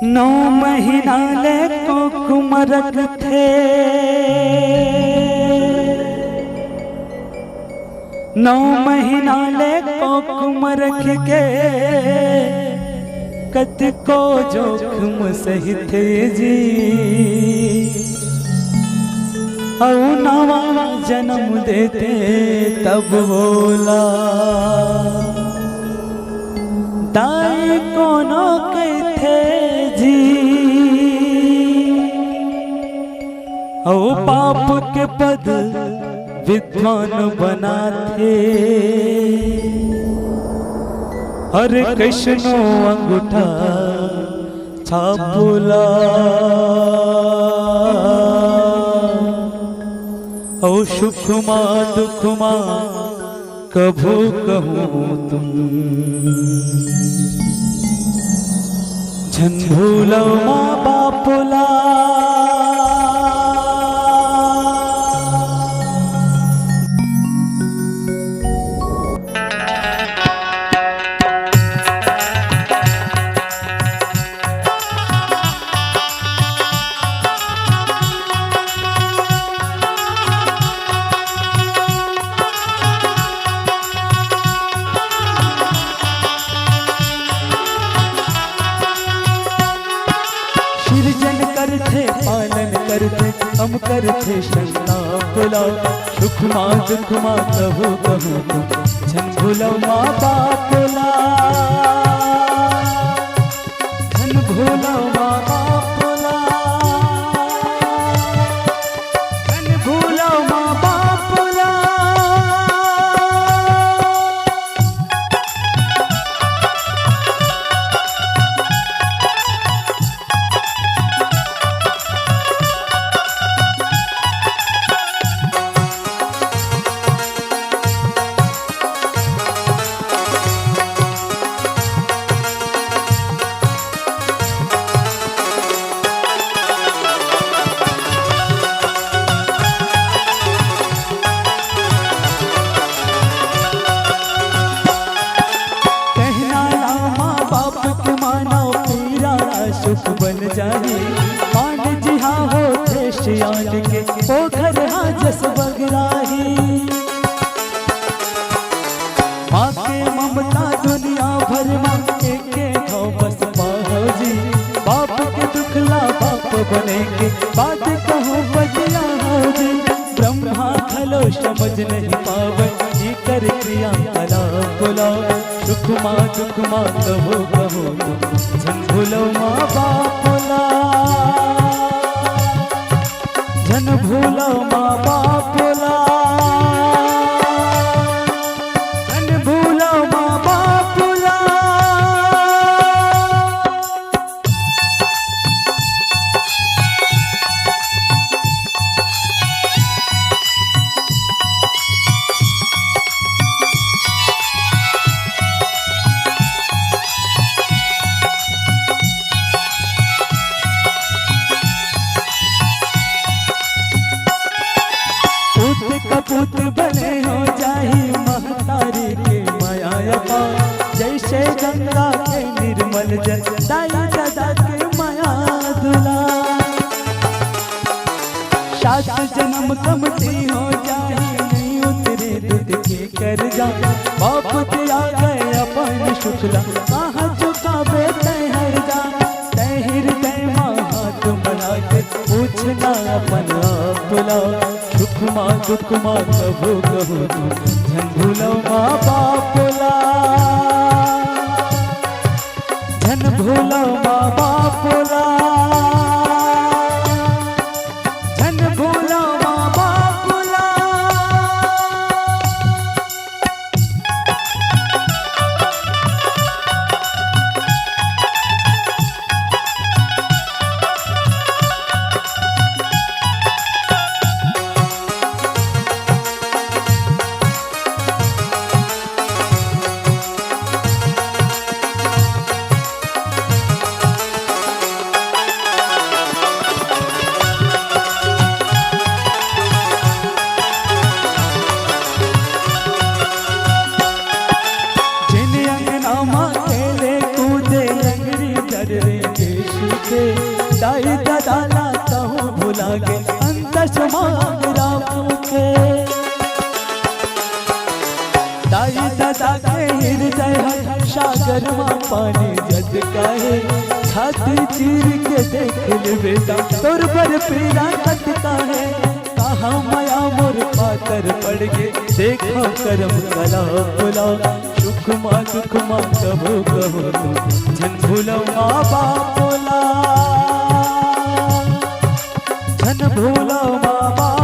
9 महीना ले कुमरक थे, 9 महीना ले कुमरक के कत को जोखम सही थे जी। औ नवा जन्म देते तब बोला दाई कोनो कहते जी। औ बाप के पद विद्वान बनाते, हर कृष्णो अंगूठा छापुला। औ सुखमा दुखमा कभू कहूँ तुम, झन भूलो माँ बापुला। पालन करते हम करते संतापुला। सुखमा दुखमा कहू कहू तुम, झन भूलो माँ बापुला। झन भूलो माँ बापुला, झन भूलो माँ बापुला। सुख बन जाए मान जी हाँ होते शियाल के ओ घर हाँ जस बगराही। माँ के ममता दुनिया भर माँ के हो बस पाहो जी। बाप के दुखला बाप बनेंगे बात कहूँ बदिया हो जी। ब्रह्मा खलो समझ नहीं पावे ये कर क्रिया कला बोला। सुखमा दुखमा कहो कहो तुम, झन भूलो माँ बापुला। झन भूलो माँ बापुला, झन भूलो माँ बापुला। कपूत बने हो जाही महतारी के माया पार। जैसे गंगा के निर्मल जल दाई दादा के माया दुला। सात जन्म कमती हो जाही नहीं उतरे दूध के कर जा। बाप दिया गए अपन शुक्ला कहाँ चुकावे तय हर जा। तय हृदय माँ हाथ बना के पूछना अपन आपला। दुखमा दुखमा कभू कहू तुम, झन भूलो माँ बापुला। झन भूलो माँ बापुला, झन भूलो माँ बापुला। हर सागर माँ पानी जद काहे छाती चीर के देख ले बेटा तोर पर पीड़ा कटता है कहाँ माया मोर पातर पड़ गे देखो करम कला बुला सुख माँ दुख माँ कबो कबो झन भूलो माँ बापोला झन भूलो माँ